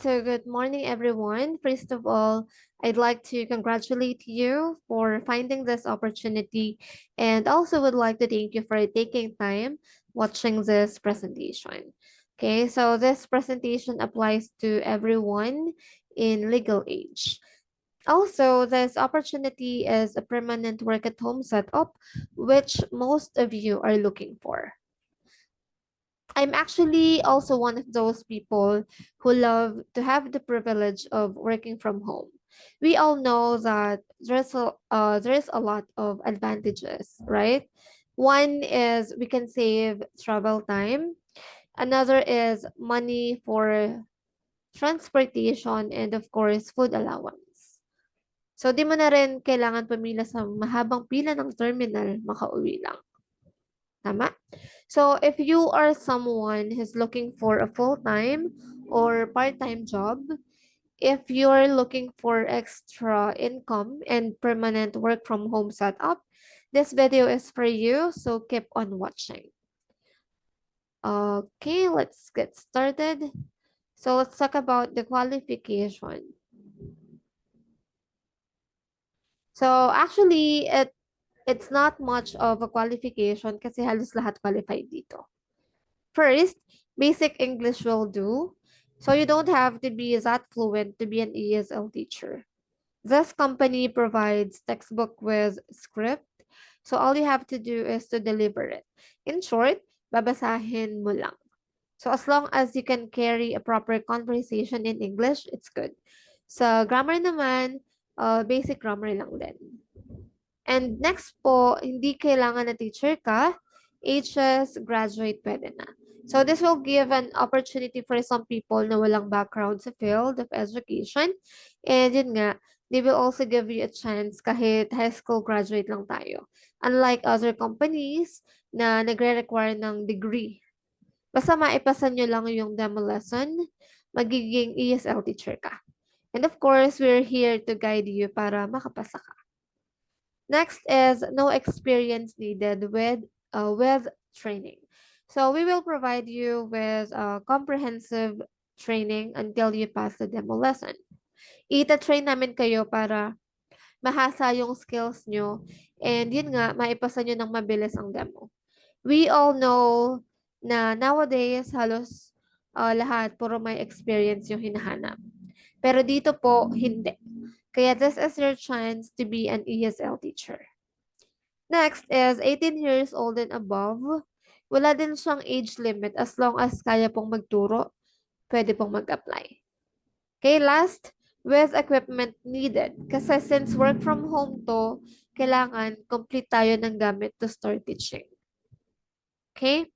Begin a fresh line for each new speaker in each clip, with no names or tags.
So good morning, everyone. First of all, I'd like to congratulate you for finding this opportunity and also would like to thank you for taking time watching this presentation. Okay, so this presentation applies to everyone in legal age. Also, this opportunity is a permanent work at home setup, which most of you are looking for. I'm actually also one of those people who love to have the privilege of working from home. We all know that there's a lot of advantages, right? One is we can save travel time. Another is money for transportation and of course food allowance. So di mo na rin kailangan pumila sa mahabang pila ng terminal, makauwi lang. Tama? So if you are someone who's looking for a full-time or part-time job, if you're looking for extra income and permanent work from home setup, this video is for you, so keep on watching. Okay, let's get started. So let's talk about the qualification. So actually, it's not much of a qualification kasi halos lahat qualified dito. First, basic English will do. So you don't have to be that fluent to be an ESL teacher. This company provides textbook with script. So all you have to do is to deliver it. In short, babasahin mo lang. So as long as you can carry a proper conversation in English, it's good. Sa grammar naman, basic grammar lang din. And next po, hindi kailangan na teacher ka, HS, graduate, pwede na. So this will give an opportunity for some people na walang background sa field of education. And yun nga, they will also give you a chance kahit high school graduate lang tayo. Unlike other companies na nagre-require ng degree. Basta maipasan nyo lang yung demo lesson, magiging ESL teacher ka. And of course, we're here to guide you para makapasa ka. Next is no experience needed with training. So we will provide you with comprehensive training until you pass the demo lesson. Ita-train namin kayo para mahasa yung skills nyo and yun nga, maipasa nyo ng mabilis ang demo. We all know na nowadays halos lahat puro may experience yung hinahanap. Pero dito po, hindi. Kaya this is your chance to be an ESL teacher. Next is 18 years old and above. Wala din siyang age limit as long as kaya pong magturo, pwede pong mag-apply. Okay, last, with equipment needed. Kasi since work from home to, kailangan complete tayo ng gamit to start teaching. Okay?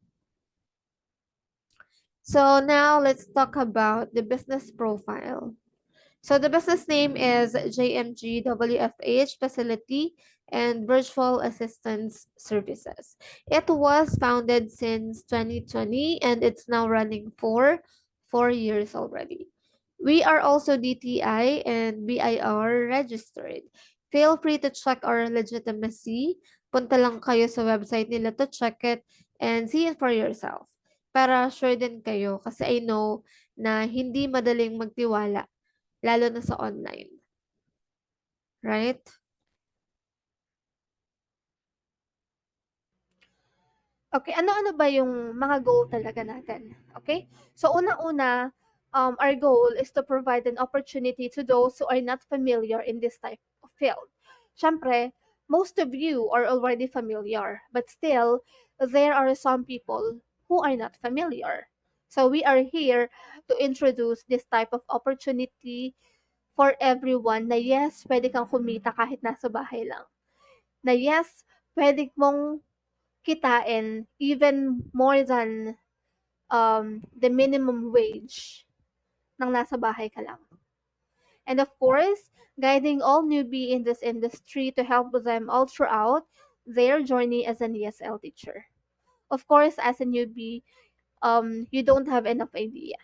So now let's talk about the business profile. So the business name is JMG WFH Facility and Virtual Assistance Services. It was founded since 2020 and it's now running for 4 years already. We are also DTI and BIR registered. Feel free to check our legitimacy. Punta lang kayo sa website nila to check it and see it for yourself. Para sure din kayo kasi I know na hindi madaling magtiwala lalo na sa online. Right?
Okay, ano-ano ba yung mga goal talaga natin? Okay? So, unang-una, our goal is to provide an opportunity to those who are not familiar in this type of field. Siyempre, most of you are already familiar, but still, there are some people who are not familiar. So, we are here to introduce this type of opportunity for everyone na yes, pwede kang kumita kahit nasa bahay lang. Na yes, pwede mong kitain even more than the minimum wage nang nasa bahay ka lang. And of course, guiding all newbie in this industry to help them all throughout their journey as an ESL teacher. Of course, as a newbie, you don't have enough idea.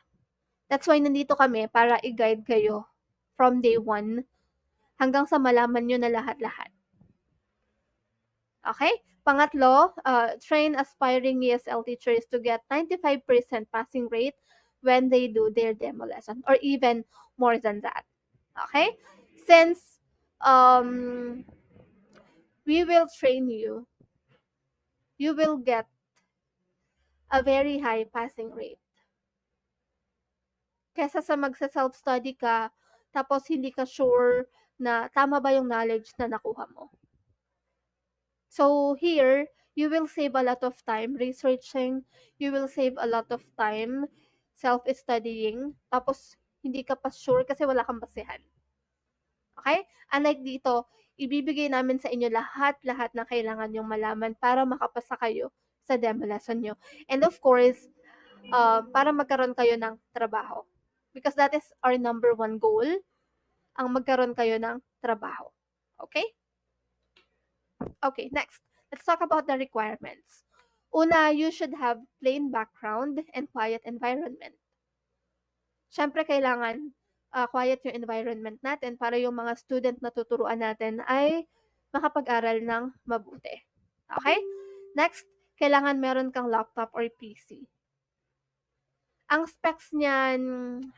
That's why nandito kami para i-guide kayo from day one hanggang sa malaman nyo na lahat-lahat. Okay? Pangatlo, train aspiring ESL teachers to get 95% passing rate when they do their demo lesson, or even more than that. Okay? Since we will train you, you will get a very high passing rate. Kesa sa magsa-self-study ka, tapos hindi ka sure na tama ba yung knowledge na nakuha mo. So here, you will save a lot of time researching, you will save a lot of time self-studying, tapos hindi ka pa sure kasi wala kang basehan. Okay? Unlike dito, ibibigay namin sa inyo lahat-lahat na kailangan yung malaman para makapasa kayo sa demo lesson nyo. And of course, para magkaroon kayo ng trabaho. Because that is our number one goal, ang magkaroon kayo ng trabaho. Okay? Okay, next. Let's talk about the requirements. Una, you should have plain background and quiet environment. Siyempre, kailangan quiet yung environment natin para yung mga student na tuturuan natin ay makapag-aral ng mabuti. Okay? Next, kailangan meron kang laptop or PC. Ang specs niyan,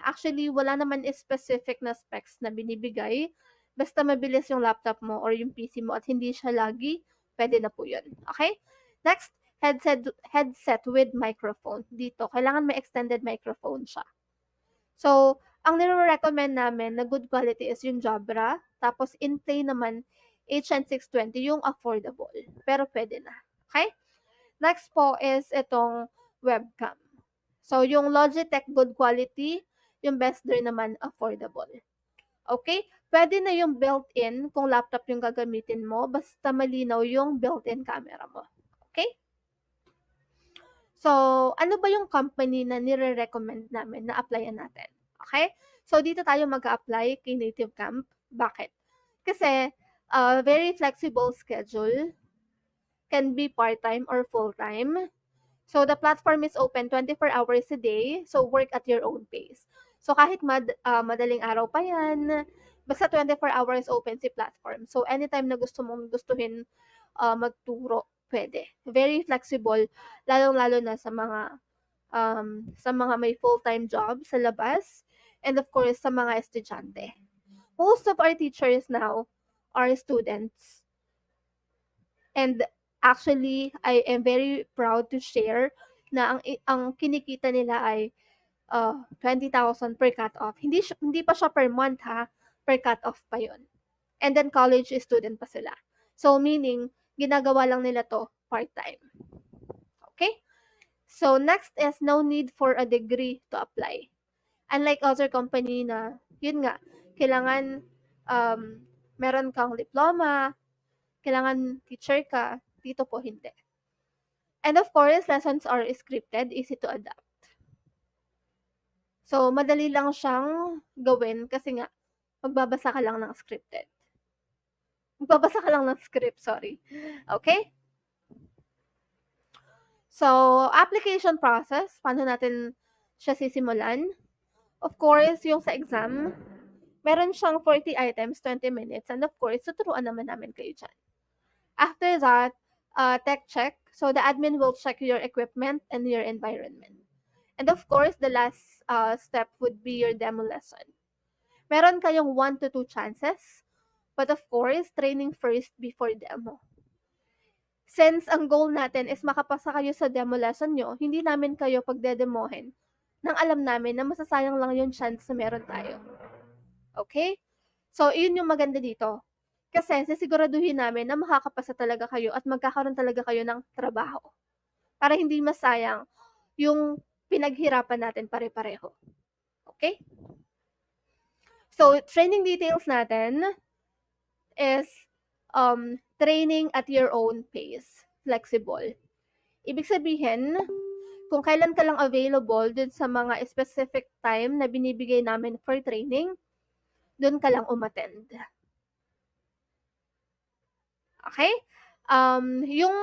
actually, wala naman specific na specs na binibigay. Basta mabilis yung laptop mo or yung PC mo at hindi siya lagi, pwede na po yun. Okay? Next, headset with microphone. Dito, kailangan may extended microphone siya. So, ang nire-recommend namin na good quality is yung Jabra. Tapos, in-play naman, HN620, yung affordable. Pero pwede na. Okay? Next po is itong webcam. So, yung Logitech good quality, yung Bester naman affordable. Okay? Pwede na yung built-in kung laptop yung gagamitin mo, basta malinaw yung built-in camera mo. Okay? So, ano ba yung company na nire-recommend namin na applyan natin? Okay? So, dito tayo mag-apply kay Native Camp. Bakit? Kasi, very flexible schedule, can be part-time or full-time. So, the platform is open 24 hours a day. So, work at your own pace. So, kahit madaling araw pa yan, basta 24 hours open si platform. So, anytime na gustuhin magturo, pwede. Very flexible, lalong-lalo na sa mga may full-time job sa labas. And of course, sa mga estudyante. Most of our teachers now are students. And actually, I am very proud to share na ang kinikita nila ay 20,000 per cut-off. Hindi pa siya per month ha, per cut-off pa yun. And then college student pa sila. So meaning, ginagawa lang nila to part-time. Okay? So next is no need for a degree to apply. Unlike other company na, yun nga, kailangan meron kang diploma, kailangan teacher ka, dito po hindi. And of course, lessons are scripted, easy to adapt. So, madali lang siyang gawin kasi nga, magbabasa ka lang ng scripted. Magbabasa ka lang ng script, sorry. Okay? So, application process, paano natin siya sisimulan? Of course, yung sa exam, meron siyang 40 items, 20 minutes, and of course, tuturuan naman namin kayo dyan. After that, tech check. So, the admin will check your equipment and your environment. And of course, the last step would be your demo lesson. Meron kayong 1 to 2 chances, but of course, training first before demo. Since ang goal natin is makapasa kayo sa demo lesson nyo, hindi namin kayo pagdedemohin nang alam namin na masasayang lang yung chance na meron tayo. Okay? So, yun yung maganda dito. Kasi sisiguraduhin namin na makakapasa talaga kayo at magkakaroon talaga kayo ng trabaho. Para hindi masayang yung pinaghirapan natin pare-pareho. Okay? So, training details natin is training at your own pace. Flexible. Ibig sabihin, kung kailan ka lang available dun sa mga specific time na binibigay namin for training, dun ka lang umattend. Okay? Yung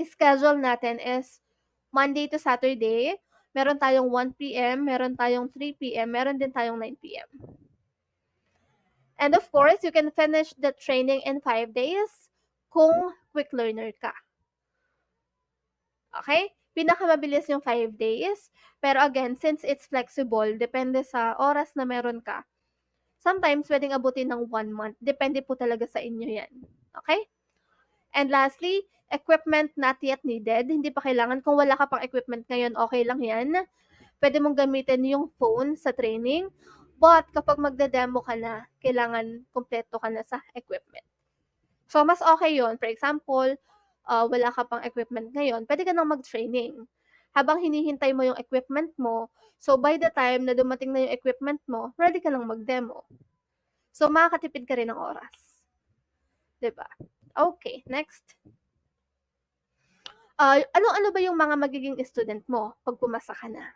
schedule natin is Monday to Saturday. Meron tayong 1 p.m., meron tayong 3 p.m., meron din tayong 9 p.m. And of course, you can finish the training in 5 days kung quick learner ka. Okay? Pinakamabilis yung 5 days. Pero again, since it's flexible, depende sa oras na meron ka. Sometimes, pwedeng abutin ng 1 month. Depende po talaga sa inyo yan. Okay? And lastly, equipment not yet needed. Hindi pa kailangan. Kung wala ka pang equipment ngayon, okay lang yan. Pwede mong gamitin yung phone sa training. But kapag magda-demo ka na, kailangan kompleto ka na sa equipment. So, mas okay yun. For example, wala ka pang equipment ngayon, pwede ka nang mag-training. Habang hinihintay mo yung equipment mo, so by the time na dumating na yung equipment mo, ready ka lang mag-demo. So, makakatipid ka rin ng oras. 'Di ba? Okay, next. Ano-ano ba yung mga magiging student mo pag pumasa ka na?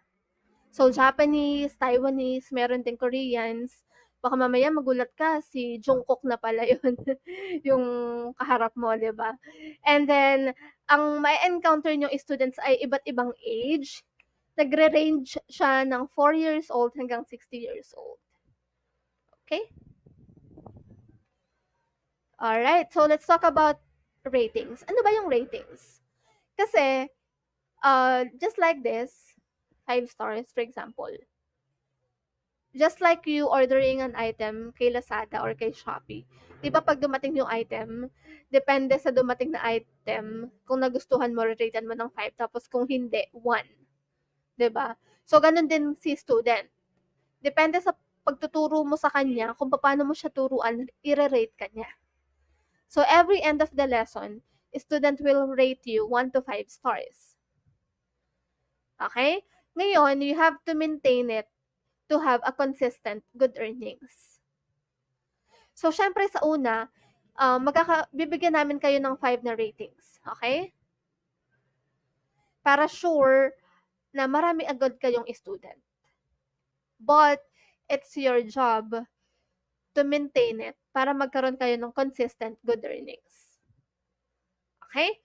So, Japanese, Taiwanese, meron din Koreans. Baka mamaya magulat ka, si Jungkook na pala yun, yung kaharap mo, di ba? And then, ang may encounter nyo students ay iba't ibang age. Nagre-range siya ng 4 years old hanggang 60 years old. Okay? Alright, so let's talk about ratings. Ano ba yung ratings? Kasi, just like this, 5 stars, for example, just like you ordering an item kay Lazada or kay Shopee, 'di ba pag dumating yung item, depende sa dumating na item, kung nagustuhan mo, ratean mo ng 5, tapos kung hindi, 1, 'di ba? So, ganun din si student. Depende sa pagtuturo mo sa kanya, kung paano mo siya turuan, i-rate ka niya. So, every end of the lesson, student will rate you 1 to 5 stars. Okay? Ngayon, you have to maintain it to have a consistent good earnings. So, syempre sa una, bibigyan namin kayo ng 5 na ratings. Okay? Para sure na marami agad kayong student. But, it's your job to maintain it para magkaroon kayo ng consistent good earnings. Okay?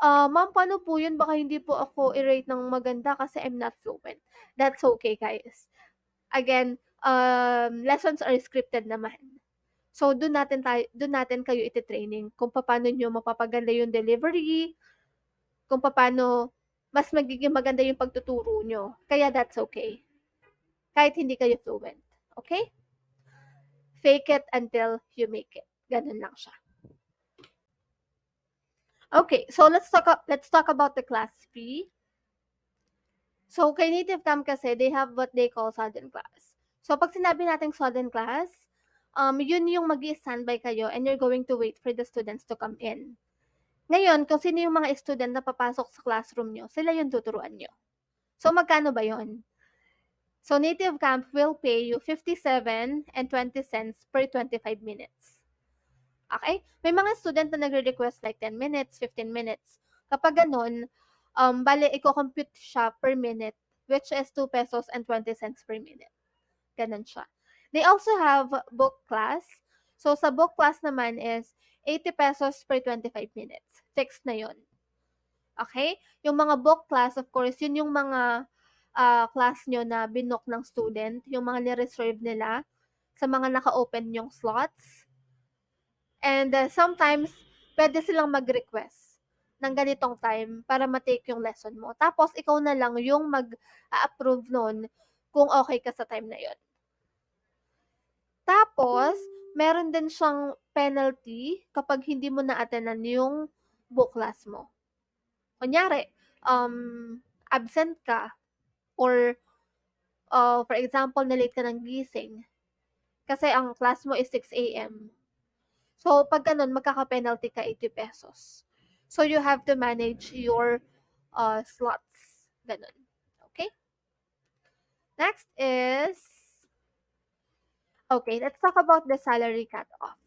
Ma'am, paano po yun? Baka hindi po ako i-rate ng maganda kasi I'm not fluent. That's okay, guys. Again, lessons are scripted naman. So, doon natin kayo iti-training kung paano nyo mapapaganda yung delivery, kung paano mas magiging maganda yung pagtuturo nyo. Kaya that's okay. Kahit hindi kayo fluent. Okay? Fake it until you make it. Ganun lang siya. Okay, so let's talk about the class fee. So, kay Native Camp kasi, they have what they call sudden class. So, pag sinabi natin sudden class, yun yung mag-i-standby kayo and you're going to wait for the students to come in. Ngayon, kung sino yung mga student na papasok sa classroom nyo, sila yung tuturuan nyo. So, magkano ba yun? So, Native Camp will pay you 57 and 20 cents per 25 minutes. Okay? May mga student na nagre-request like 10 minutes, 15 minutes. Kapag ganun, bale, i-compute siya per minute, which is 2 pesos and 20 cents per minute. Ganun siya. They also have book class. So, sa book class naman is 80 pesos per 25 minutes. Fixed na yun. Okay? Yung mga book class, of course, yun yung mga class nyo na binook ng student, yung mga ni-reserve nila sa mga naka-open yung slots. And sometimes, pwede silang mag-request ng ganitong time para matake yung lesson mo. Tapos, ikaw na lang yung mag-approve nun kung okay ka sa time na yun. Tapos, meron din siyang penalty kapag hindi mo na-attendan yung book class mo. Kunyari, absent ka or for example, na-late ka ng gising kasi ang class mo is 6 a.m. So, pag ganun, magkaka-penalty ka 80 pesos. So, you have to manage your slots. Ganun. Okay? Next is, okay, let's talk about the salary cut-off.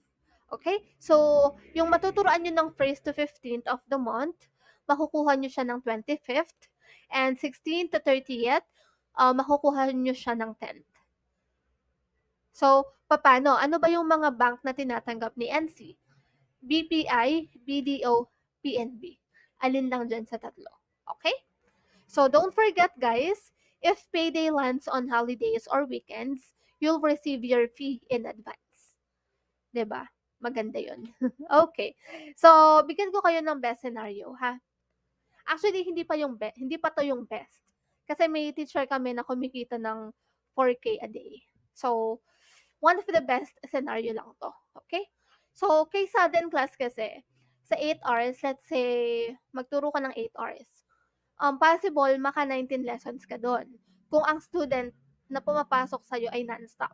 Okay? So, yung matuturuan nyo ng 1st to 15th of the month, makukuha nyo siya ng 25th, and 16th to 30th, makukuha nyo siya ng 10th. So, paano? Ano ba yung mga bank na tinatanggap ni NC? BPI, BDO, PNB. Alin lang dyan sa tatlo. Okay? So, don't forget guys, if payday lands on holidays or weekends, you'll receive your fee in advance. 'Di ba? Maganda yun. Okay. So, bigyan ko kayo ng best scenario, ha? Actually, hindi pa 'to yung best. Kasi may teacher kami na kumikita ng 4K a day. So, one of the best scenario lang 'to, okay? So, kay sudden class kasi, sa 8 hours, let's say magturo ka ng 8 hours, possible maka 19 lessons ka dun kung ang student na pumapasok sa'yo ay nonstop,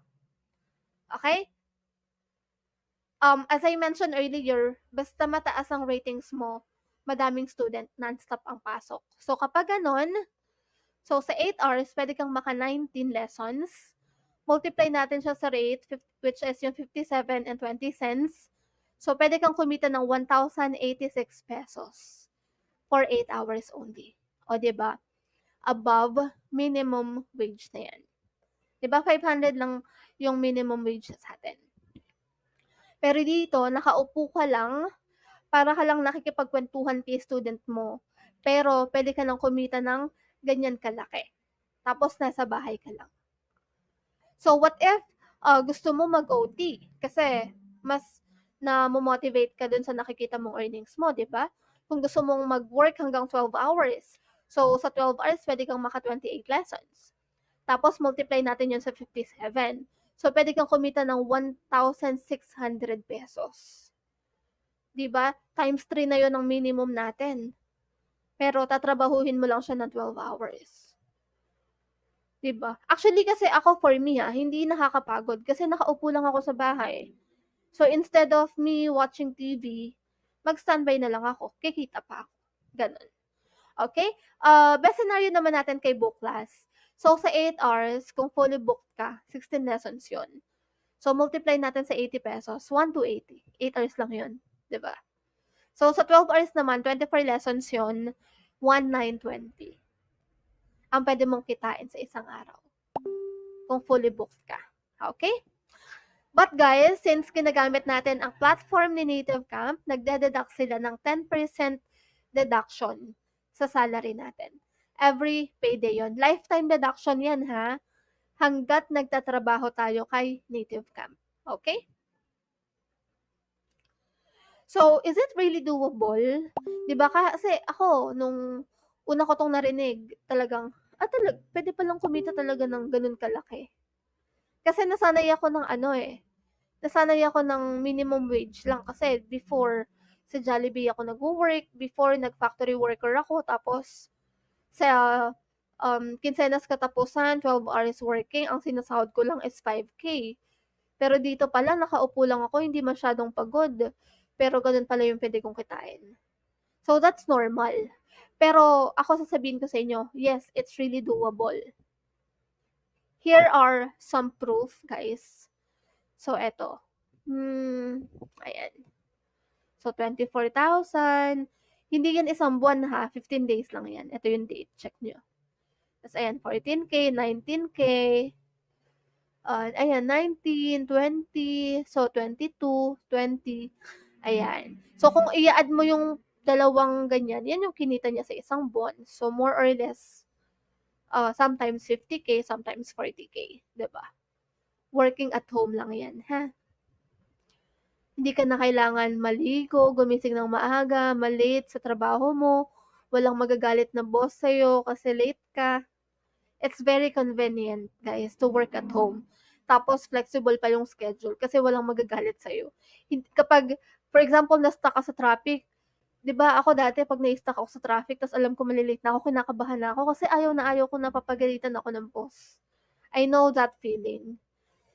okay? As I mentioned earlier, basta mataas ang ratings mo, madaming student, nonstop ang pasok. So, kapag gano'n, so sa 8 hours, pwede kang maka 19 lessons. Multiply natin siya sa rate, which is yung 57 and 20 cents. So, pwede kang kumita ng 1,086 pesos for 8 hours only. O, di ba? Above minimum wage na yan. Di ba? 500 lang yung minimum wage sa atin. Pero dito, nakaupo ka lang, para ka lang nakikipagkwentuhan kay student mo. Pero, pwede ka lang kumita ng ganyan kalaki. Tapos, nasa bahay ka lang. So, what if gusto mo mag-OT? Kasi, mas na-motivate ka dun sa nakikita mong earnings mo, di ba? Kung gusto mong mag-work hanggang 12 hours. So, sa 12 hours, pwede kang maka 28 lessons. Tapos, multiply natin yun sa 57. So, pwede kang kumita ng 1,600 pesos. Diba? Times 3 na yun ang minimum natin. Pero, tatrabahuhin mo lang siya ng 12 hours. Diba? Actually, kasi ako, for me, hindi nakakapagod. Kasi nakaupo lang ako sa bahay. So, instead of me watching TV, mag-standby na lang ako. Kikita pa ako. Ganon. Okay? Best scenario naman natin kay book class. So, sa 8 hours, kung fully booked ka, 16 lessons yun. So, multiply natin sa 80 pesos, 1 to 80. 8 hours lang yun. Diba? So, sa 12 hours naman, 24 lessons yun, 1,920. Ang pwede mong kitain sa isang araw. Kung fully booked ka. Okay? But guys, since ginagamit natin ang platform ni Native Camp, nagde-deduct sila ng 10% deduction sa salary natin. Every payday yon. Lifetime deduction yan ha, hanggat nagtatrabaho tayo kay Native Camp. Okay? So, is it really doable? 'Di ba kasi ako, nung una ko tong narinig, talagang, pwede palang kumita talaga ng ganun kalaki. Kasi nasanay ako ng nasanay ako ng minimum wage lang. Kasi before, sa Jollibee ako nag-work, before nag-factory worker ako, tapos sa kinsenas katapusan, 12 hours working, ang sinasahod ko lang is 5K. Pero dito pala, nakaupo lang ako, hindi masyadong pagod. Pero ganun pala yung pwede kong kitain. So, that's normal. Pero ako sasabihin ko sa inyo, yes, it's really doable. Here are some proof, guys. So, eto. Ayan. So, 24,000. Hindi yan isang buwan ha. 15 days lang yan. Ito yung date. Check nyo. Tapos, ayan, 14K, 19K. Ayan, 19, 20. So, 22, 20. Ayan. So, kung i-add mo yung dalawang ganyan, yan yung kinita niya sa isang buwan. So, more or less, sometimes 50K, sometimes 40K. Diba? Working at home lang yan, ha? Hindi ka na kailangan maligo, gumising ng maaga, malate sa trabaho mo, walang magagalit na boss sa'yo kasi late ka. It's very convenient, guys, to work at home. Tapos, flexible pa yung schedule kasi walang magagalit sa'yo. Kapag, for example, na-stuck ka sa traffic, di ba ako dati, pag na-stuck ako sa traffic, tapos alam ko malilate na ako, kinakabahan na ako kasi ayaw ko napapagalitan ako ng boss. I know that feeling.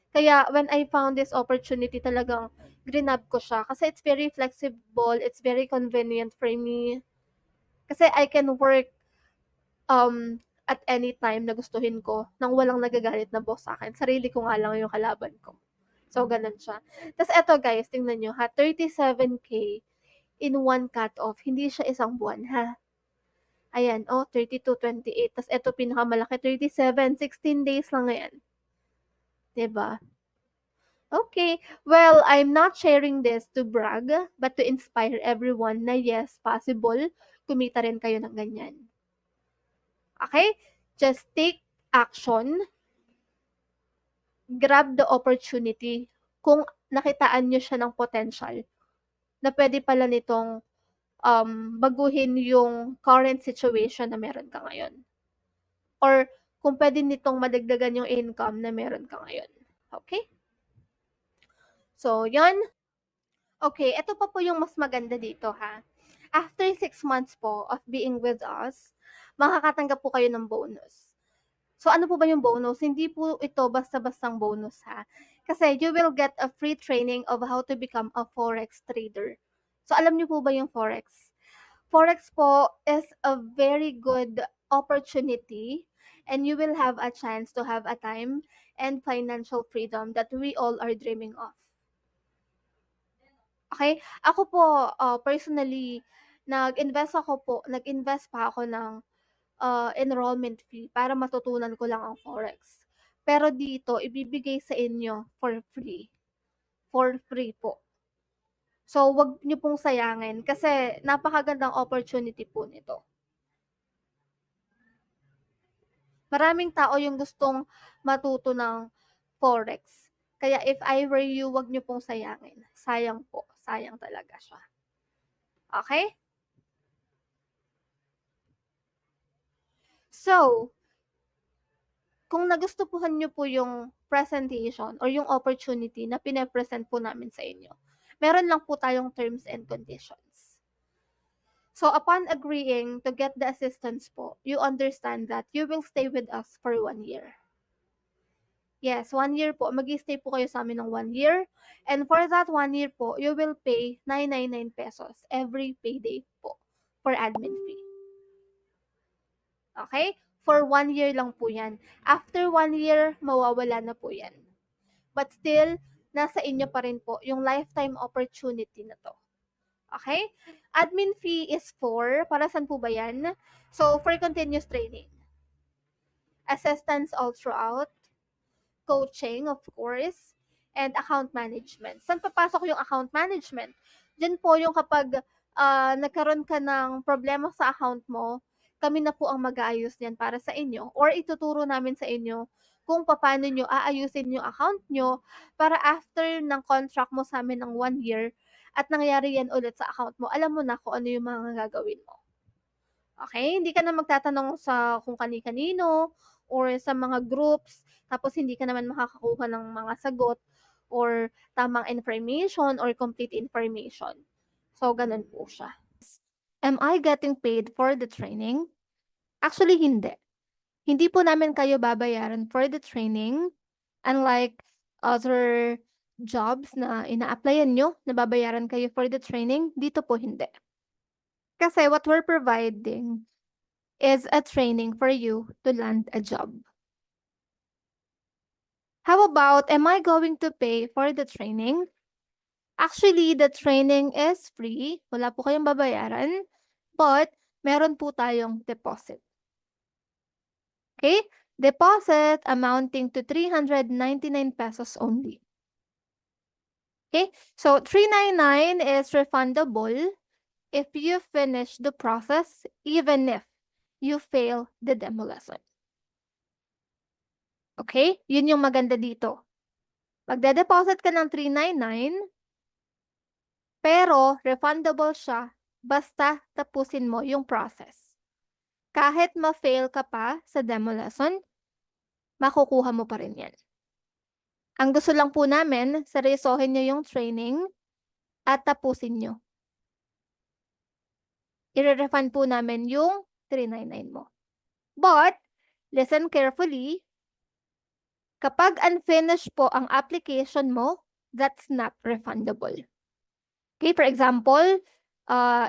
Kaya, when I found this opportunity, talagang grinab ko siya. Kasi it's very flexible, it's very convenient for me. Kasi I can work at any time na gustuhin ko nang walang nagagalit na boss sa akin. Sarili ko nga lang yung kalaban ko. So, ganun siya. Tapos, eto guys, tingnan nyo ha, 37K in one cut-off. Hindi siya isang buwan ha. Ayan, 32, 28. Tapos, eto pinakamalaki, 37, 16 days lang yan. Diba? Okay. Well, I'm not sharing this to brag, but to inspire everyone na yes, possible, kumita rin kayo ng ganyan. Okay? Just take action. Grab the opportunity kung nakitaan nyo siya ng potential na pwede pala nitong baguhin yung current situation na meron ka ngayon. Or kung pwede nitong madagdagan yung income na meron ka ngayon. Okay? So, yon. Okay, ito pa po yung mas maganda dito ha. After 6 months po of being with us, makakatanggap po kayo ng bonus. So, ano po ba yung bonus? Hindi po ito basta-bastang bonus ha. Kasi you will get a free training of how to become a forex trader. So, alam niyo po ba yung forex? Forex po is a very good opportunity and you will have a chance to have a time and financial freedom that we all are dreaming of. Okay? Ako po, personally, nag-invest pa ako ng enrollment fee para matutunan ko lang ang forex. Pero dito, ibibigay sa inyo for free. For free po. So, wag niyo pong sayangin kasi napakagandang opportunity po nito. Maraming tao yung gustong matuto ng forex. Kaya if I were you, wag niyo pong sayangin. Sayang po. Sayang talaga siya. Okay? So, kung nagustuhan niyo po yung presentation or yung opportunity na pine-present po namin sa inyo, meron lang po tayong terms and conditions. So, upon agreeing to get the assistance po, you understand that you will stay with us for 1 year. Yes, 1 year po. Mag-stay po kayo sa amin ng 1 year. And for that 1 year po, you will pay 999 pesos every payday po for admin fee. Okay? For 1 year lang po yan. After 1 year, mawawala na po yan. But still, nasa inyo pa rin po yung lifetime opportunity na to. Okay? Admin fee is para saan po ba yan? So, for continuous training. Assistance all throughout. Coaching, of course, and account management. Saan papasok yung account management? Diyan po yung kapag nagkaroon ka ng problema sa account mo, kami na po ang mag-aayos niyan para sa inyo or ituturo namin sa inyo kung paano nyo aayusin yung account nyo para after ng contract mo sa amin ng 1 year at nangyari yan ulit sa account mo, alam mo na kung ano yung mga gagawin mo. Okay? Hindi ka na magtatanong sa kung kani-kanino or sa mga groups tapos hindi ka naman makakakuha ng mga sagot or tamang information or complete information. So, ganun po siya.
Am I getting paid for the training? Actually, hindi. Hindi po namin kayo babayaran for the training. Unlike other jobs na ina-applyan nyo, nababayaran kayo for the training, dito po hindi. Kasi what we're providing is a training for you to land a job. How about, am I going to pay for the training? Actually, the training is free. Wala po kayong babayaran. But, meron po tayong deposit. Okay? Deposit amounting to 399 pesos only. Okay? So, 399 is refundable if you finish the process, even if you fail the demo lesson. Okay? Yun yung maganda dito. Magde-deposit ka ng 399, pero refundable siya basta tapusin mo yung process. Kahit ma-fail ka pa sa demo lesson, makukuha mo pa rin yan. Ang gusto lang po namin, seryosohin nyo yung training at tapusin nyo. I-refund po namin yung 399 mo. But, listen carefully, kapag unfinished po ang application mo, that's not refundable. Okay, for example,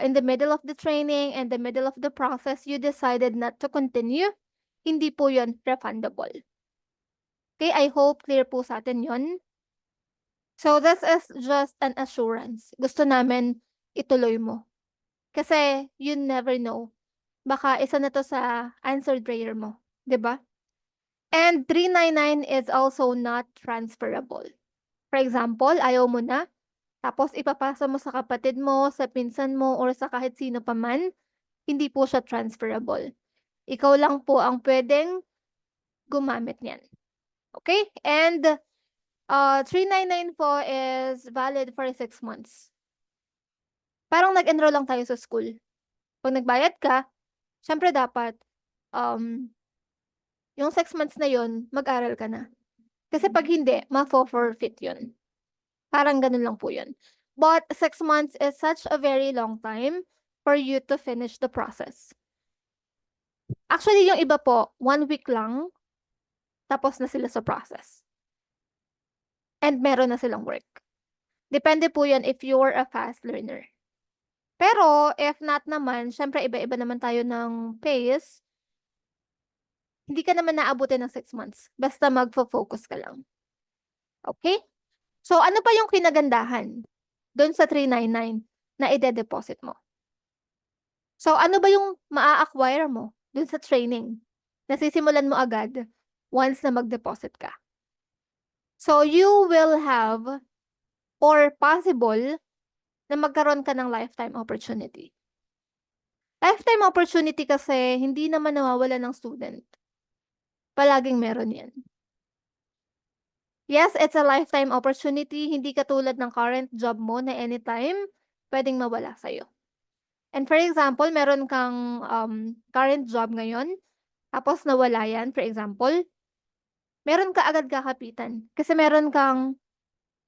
in the middle of the training and the middle of the process, you decided not to continue, hindi po yun refundable. Okay, I hope clear po sa atin yun. So, this is just an assurance. Gusto namin ituloy mo. Kasi, you never know. Baka isa na to sa answer prayer mo. 'Di ba? And 399 is also not transferable. For example, ayaw mo na, tapos ipapasa mo sa kapatid mo, sa pinsan mo, or sa kahit sino pa man, hindi po siya transferable. Ikaw lang po ang pwedeng gumamit niyan. Okay? And 399 po is valid for 6 months.
Parang nag-enroll lang tayo sa school. 'Pag nagbayad ka, siyempre dapat, um, yung 6 months na yun mag-aral ka na. Kasi 'pag hindi, mafo-forfeit yun. Parang ganun lang po yun. But 6 months is such a very long time for you to finish the process. Actually, yung iba po, 1 week lang, tapos na sila sa process. And meron na silang work. Depende po yan if you're a fast learner. Pero, if not naman, syempre iba-iba naman tayo ng pace. Hindi ka naman naabutin ng 6 months. Basta magfo-focus ka lang. Okay? So, ano pa yung kinagandahan doon sa 399 na ide-deposit mo? So, ano ba yung maa-acquire mo dun sa training? Nasisimulan mo agad once na mag-deposit ka. So, you will have or possible na magkaroon ka ng lifetime opportunity. Lifetime opportunity kasi hindi naman nawawala ng student. Palaging meron yan. Yes, it's a lifetime opportunity. Hindi katulad ng current job mo na anytime pwedeng mawala sa'yo. And for example, meron kang current job ngayon, tapos nawala yan, for example, meron ka agad kakapitan kasi meron kang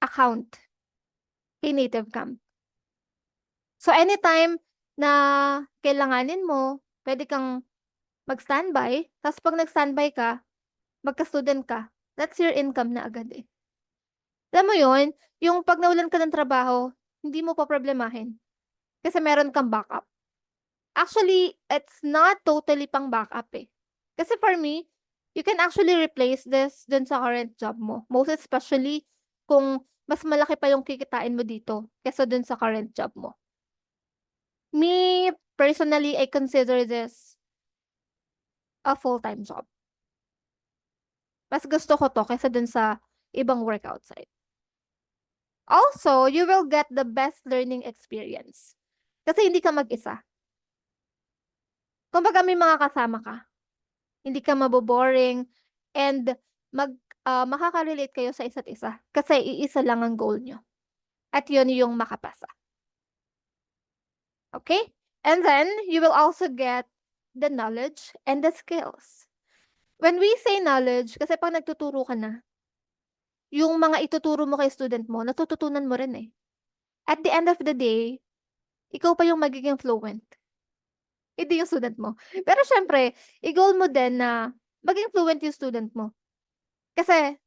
account kay Native Camp. So anytime na kailanganin mo, pwede kang mag-standby, tapos pag nag-standby ka, magka-student ka, that's your income na agad eh. Alam mo yun, yung pag nawalan ka ng trabaho, hindi mo pa problemahin kasi meron kang backup. Actually, it's not totally pang backup eh. Kasi for me, you can actually replace this dun sa current job mo. Most especially kung mas malaki pa yung kikitain mo dito kesa dun sa current job mo. Me, personally, I consider this a full-time job. Mas gusto ko to kesa dun sa ibang work outside. Also, you will get the best learning experience. Kasi hindi ka mag-isa. Kumbaga may mga kasama ka. Hindi ka maboboring, and makaka-relate kayo sa isa't isa kasi iisa lang ang goal nyo. At yun yung makapasa. Okay? And then, you will also get the knowledge and the skills. When we say knowledge, kasi pag nagtuturo ka na, yung mga ituturo mo kay student mo, natututunan mo rin eh. At the end of the day, ikaw pa yung magiging fluent. Hindi yung student mo. Pero syempre, i-goal mo din na maging fluent yung student mo. Kasi,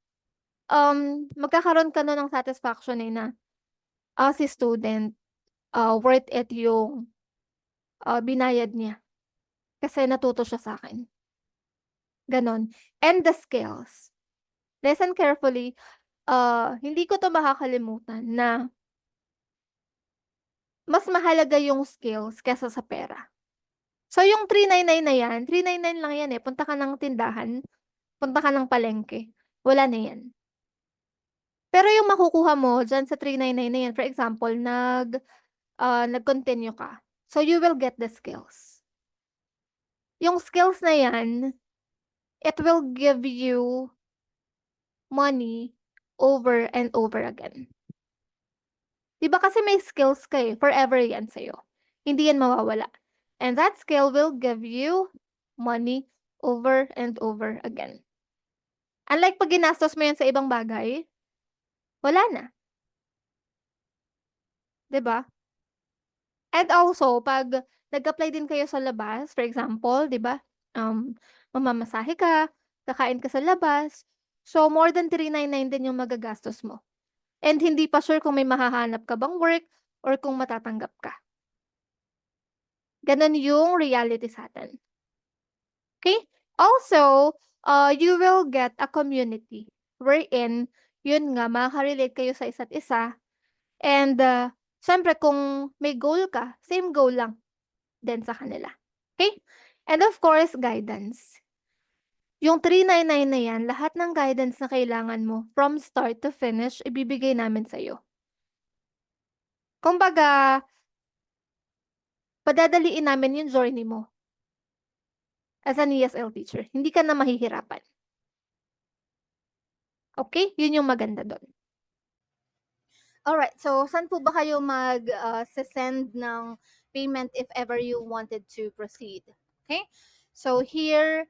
magkakaroon ka nun ng satisfaction eh na, si student, worth it yung binayad niya. Kasi natuto siya sa akin. Ganon. And the skills. Listen carefully. Hindi ko to makakalimutan na mas mahalaga yung skills kesa sa pera. So, yung 399 na yan, 399 lang yan eh. Punta ka ng tindahan, punta ka ng palengke. Wala na yan. Pero yung makukuha mo dyan sa 399 na yan, for example, nag-continue ka. So, you will get the skills. Yung skills na yan, it will give you money over and over again. Diba kasi may skills ka eh, forever yan sa'yo. Hindi yan mawawala. And that skill will give you money over and over again. Unlike pag ginastos mo yan sa ibang bagay, wala na. Diba? And also, pag nag-apply din kayo sa labas, for example, diba? Mamamasahe ka, kakain ka sa labas. So, more than 399 din yung magagastos mo. And hindi pa sure kung may mahahanap ka bang work or kung matatanggap ka. Ganon yung reality sa atin. Okay? Also, you will get a community wherein, yun nga, makaka-relate kayo sa isa't isa. And, syempre, kung may goal ka, same goal lang din sa kanila. Okay? And of course, guidance. Yung 399 na yan, lahat ng guidance na kailangan mo from start to finish, ibibigay namin sa'yo. Kumbaga, padadaliin namin yung journey mo as an ESL teacher. Hindi ka na mahihirapan. Okay? Yun yung maganda doon. Alright, so saan po ba kayo send ng payment if ever you wanted to proceed? Okay? So here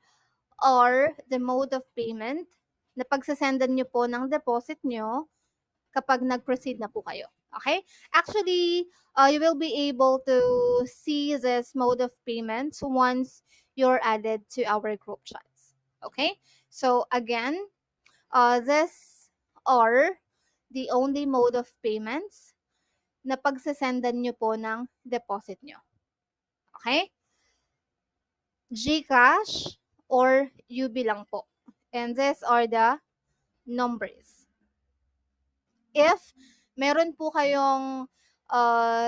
are the mode of payment na pagsesendan nyo po ng deposit nyo kapag nag-proceed na po kayo. Okay? Actually, you will be able to see this mode of payments once you're added to our group chats. Okay? So again, this are the only mode of payments na pagsesendan nyo po ng deposit nyo. Okay? GCash or UB lang po. And these are the numbers. If meron po kayong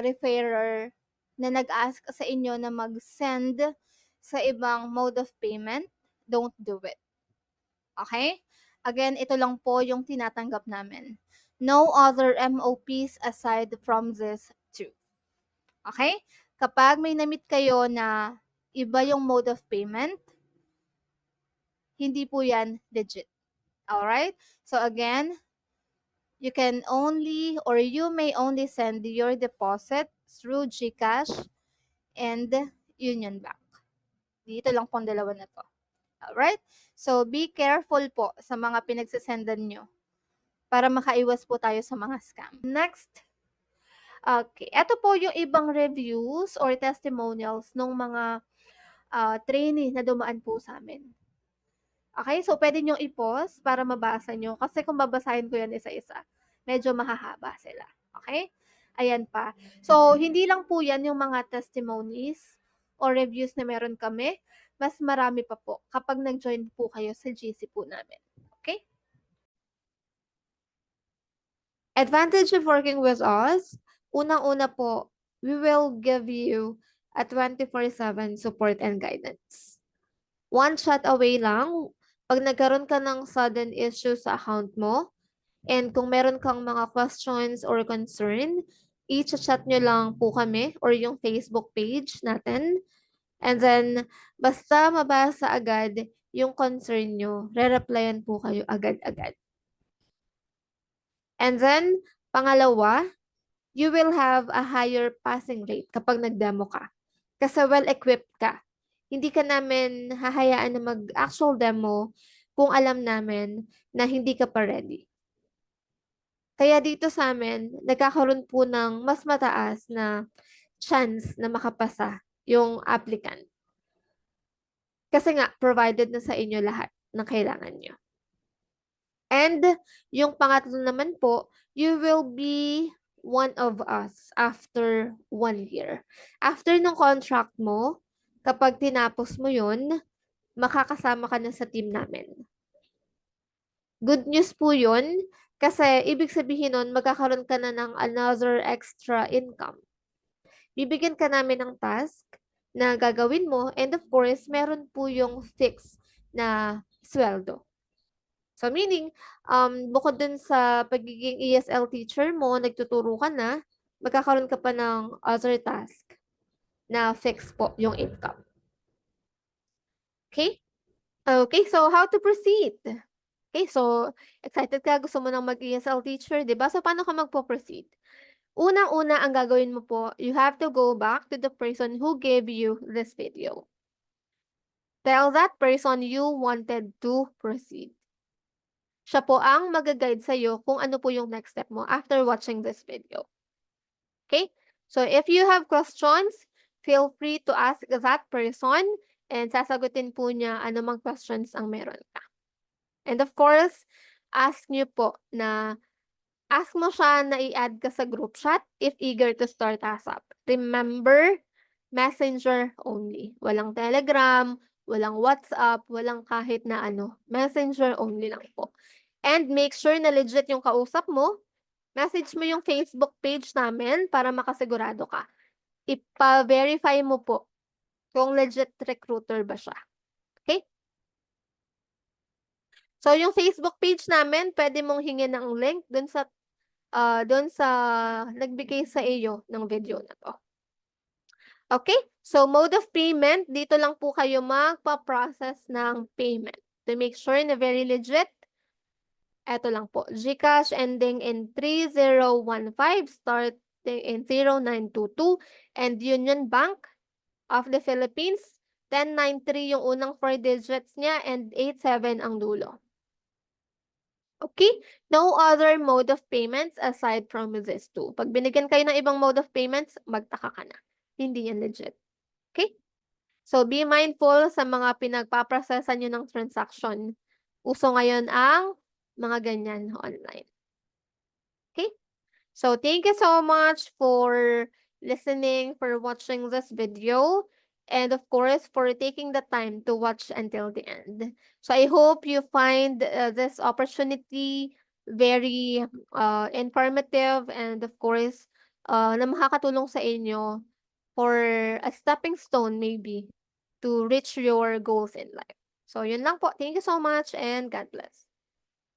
referrer na nag-ask sa inyo na mag-send sa ibang mode of payment, don't do it. Okay? Again, ito lang po yung tinatanggap namin. No other MOPs aside from this two. Okay? Kapag may na-meet kayo na iba yung mode of payment, hindi po yan legit. Alright? So again, you can only or you may only send your deposit through GCash and Union Bank. Dito lang pong dalawa na to. Alright? So be careful po sa mga pinagsesendan nyo para makaiwas po tayo sa mga scam. Next, okay, ito po yung ibang reviews or testimonials ng mga trainee na dumaan po sa amin. Okay, so pwede nyo i-pause para mabasa nyo kasi kung babasahin ko yan isa-isa, medyo mahahaba sila. Okay? Ayan pa. So, hindi lang po yan yung mga testimonies or reviews na meron kami. Mas marami pa po kapag nag-join po kayo sa GC po namin. Okay?
Advantage of working with us, unang-una po, we will give you a 24/7 support and guidance. One chat away lang, pag nagkaroon ka ng sudden issue sa account mo, and kung meron kang mga questions or concern, i-chat nyo lang po kami or yung Facebook page natin. And then, basta mabasa agad yung concern nyo, re-replyan po kayo agad-agad. And then, pangalawa, you will have a higher passing rate kapag nag-demo ka. Kasi well-equipped ka. Hindi ka namin hahayaan na mag-actual demo kung alam namin na hindi ka pa ready. Kaya dito sa amin, nagkakaroon po ng mas mataas na chance na makapasa yung applicant. Kasi nga, provided na sa inyo lahat ng kailangan nyo. And yung pangatlo naman po, you will be one of us after 1 year. After ng contract mo, kapag tinapos mo yun, makakasama ka na sa team namin. Good news po yun, kasi ibig sabihin nun, magkakaroon ka na ng another extra income. Bibigyan ka namin ng task na gagawin mo, and of course, meron po yung fixed na sweldo. So meaning, bukod dun sa pagiging ESL teacher mo, nagtuturo ka na, magkakaroon ka pa ng other task na fix po yung income. Okay? Okay, so how to proceed? Okay, so excited ka, gusto mo nang mag-ESL teacher, di ba? So paano ka magpo-proceed? Unang-una, ang gagawin mo po, you have to go back to the person who gave you this video. Tell that person you wanted to proceed. Siya po ang mag-guide sa'yo kung ano po yung next step mo after watching this video. Okay? So if you have questions, feel free to ask that person and sasagutin po niya anumang questions ang meron ka. And of course, ask mo siya na i-add ka sa group chat if eager to start ASAP. Remember, Messenger only. Walang Telegram, walang WhatsApp, walang kahit na ano. Messenger only lang po. And make sure na legit yung kausap mo. Message mo yung Facebook page namin para makasigurado ka. Ipa-verify mo po kung legit recruiter ba siya. Okay? So, yung Facebook page namin, pwede mong hingin ng link dun sa nagbigay sa iyo ng video na to. Okay? So, mode of payment, dito lang po kayo magpa-process ng payment to make sure na very legit Eto lang po, GCash ending in 3015, starting in 0922, and Union Bank of the Philippines, 1093 yung unang 4 digits niya and 87 ang dulo. Okay? No other mode of payments aside from these two. Pag binigyan kayo ng ibang mode of payments, magtaka ka na. Hindi yan legit. Okay? So, be mindful sa mga pinagpaprosesan nyo ng transaction. Uso ngayon ang mga ganyan online. Okay? So, thank you so much for listening, for watching this video, and of course, for taking the time to watch until the end. So, I hope you find this opportunity very informative and of course, na makakatulong sa inyo for a stepping stone maybe to reach your goals in life. So, yun lang po. Thank you so much and God bless.